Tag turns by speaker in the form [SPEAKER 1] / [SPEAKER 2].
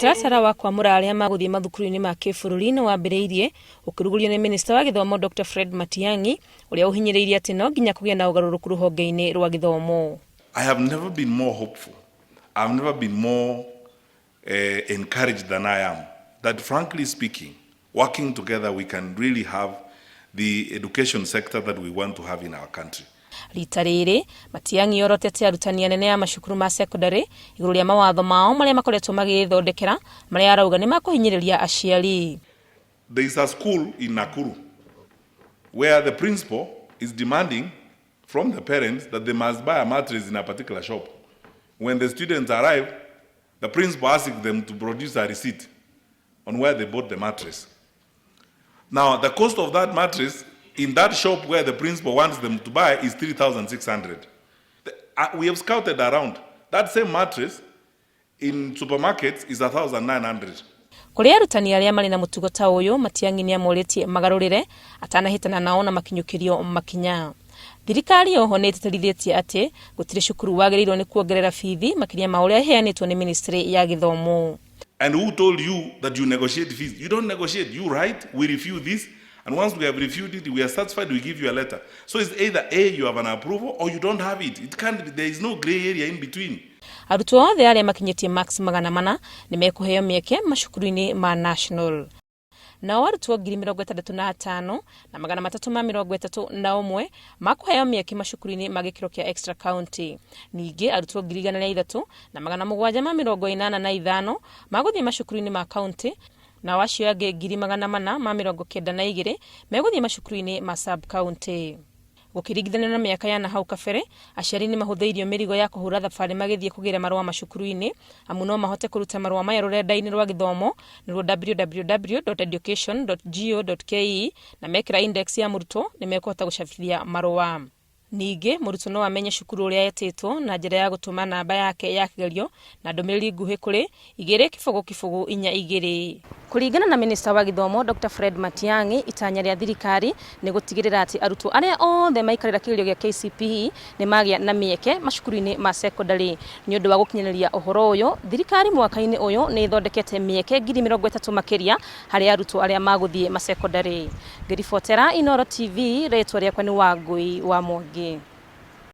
[SPEAKER 1] Mutasara wa kwamura aria maguthie mathukuru-ini ma kibũrũri ni wambĩrĩirie ũkĩrugũrio ni Minister wa Gĩthomo Dr. Fred Matiang'i uria uhinyĩrĩirie ati no nginya kũgĩe na ũgarũrũku rũhonge-inĩ rwa gĩthomo.
[SPEAKER 2] I have never been more hopeful. I've never been more encouraged than I am. That frankly speaking, working together we can really have the education sector that we want to have in our country.
[SPEAKER 1] Rita rĩrĩ Matiang'i yorotete arutani anene ya macukuru ma secondary igũrũ rĩa mawatho mao marĩa makoretwo magĩthondekera marĩa arauga nĩ makũhinyĩrĩria aciari.
[SPEAKER 2] There is a school in Nakuru where the principal is demanding from the parents that they must buy a mattress in a particular shop. When the students arrive, the principal asks them to produce a receipt on where they bought the mattress. Now, the cost of that mattress in that shop where the principal wants them to buy is 3,600. We have scouted around. That same mattress in supermarkets is 1,900.
[SPEAKER 1] Kũrĩ arutani arĩa marĩ na mũtugo ta ũyũ, Matiang'i nĩ amũrĩtie magarũrĩre atanahĩtana nao na makinyũkĩrio makinya. Thirikari oho nĩ ĩtĩtĩrithĩtie atĩ gũtirĩ cukuru wagĩrĩirwo nĩ kuongerera bithi makĩria ma ũrĩa ĩheanĩtwo nĩ Ministry ya Gĩthomo.
[SPEAKER 2] And who told you that you negotiate fees? You don't negotiate. You write, we review this, and once we have reviewed it, we are satisfied, we give you a letter. So it's either A, you have an approval, or you don't have it. It can't be, there is no gray area in between.
[SPEAKER 1] Arutwo othe arĩa makinyĩtie max 400 nĩ mekũheo mĩeke macukuru-inĩ ma national. Nao arutwo 65,000 na 331 makũheo mĩeke macukuru-inĩ ma gĩkĩro kĩa extra county. Ningĩ arutwo 103 na 785 magũthiĩ macukuru-inĩ ma county, na acio angĩ 492 megũthiĩ macukuru-inĩ ma sub county. Gũkĩringithanio na mĩaka ya nahau kabere, aciari nĩ mahũthĩirio mĩrigo ya kũhũra thabarĩ magĩthiĩ kũgĩra marũa macukuru-inĩ, amu no mahote kũruta marũa maya rũrenda-inĩ rwa gĩthomo nĩruo www.education.go.ke na mekĩra index ya mũrutwo nĩ mekũhota gũcabithia marũa. Ningĩ mũrutwo no amenye cukuru ũrĩa etĩtwo na njĩra ya gũtũma namba yake ya kĩgerio na ndũmĩrĩri nguhĩ kũrĩ 24442. Kũringana na Minister wa Gĩthomo Dr. Fred Matiang'i, itanya rĩa thirikari nĩ gũtigĩrĩra atĩ arutwo arĩa othe maikarĩra kĩgerio gĩa KCPE nĩ magĩa na mĩeke macukuru-inĩ ma secondary. Nĩ ũndũ wa gũkinyanĩria ũhoro ũyũ, thirikari mwaka-inĩ ũyũ nĩ ĩthondekete mĩeke 30,000 makĩria harĩ arutwo arĩa magũthiĩ ma secondary. Ngĩribotera Inooro TV, rĩtwa rĩakwa nĩ Wangui wa Mwangi.